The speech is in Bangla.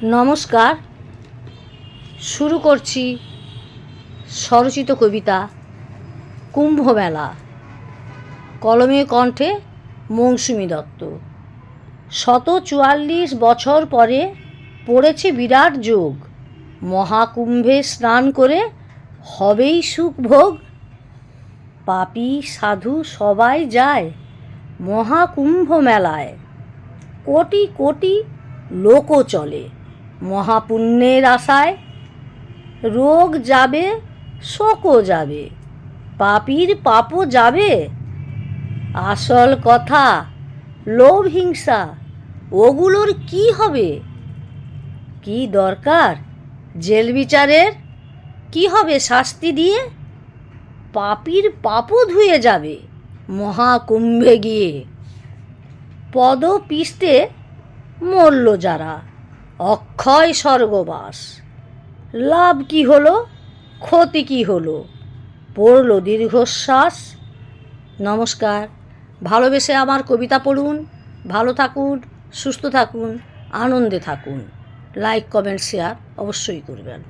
নমস্কার। শুরু করছি স্বরচিত কবিতা কুম্ভমেলা। কলমে কণ্ঠে মৌসুমী দত্ত। 144 বছর পরে পড়েছে বিরাট যোগ, মহাকুম্ভে স্নান করে হবেই সুখভোগ। পাপী সাধু সবাই যায় মহাকুম্ভ মেলায়, কোটি কোটি লোকও চলে মহাপুণ্যের আশায়। রোগ যাবে, শোকও যাবে, পাপীর পাপও যাবে। আসল কথা লোভ হিংসা ওগুলোর কি হবে? কি দরকার জেল বিচারের? কি হবে শাস্তি দিয়ে? পাপীর পাপও ধুয়ে যাবে মহাকুম্ভে গিয়ে। পদপিষ্টে মরল যারা, অক্ষয় স্বর্গবাস। লাভ কি হলো, ক্ষতি কি হলো, পড়ল দীর্ঘশ্বাস। নমস্কার। ভালোবেসে আমার কবিতা পড়ুন, ভালো থাকুন, সুস্থ থাকুন, আনন্দে থাকুন। লাইক কমেন্ট শেয়ার অবশ্যই করবেন।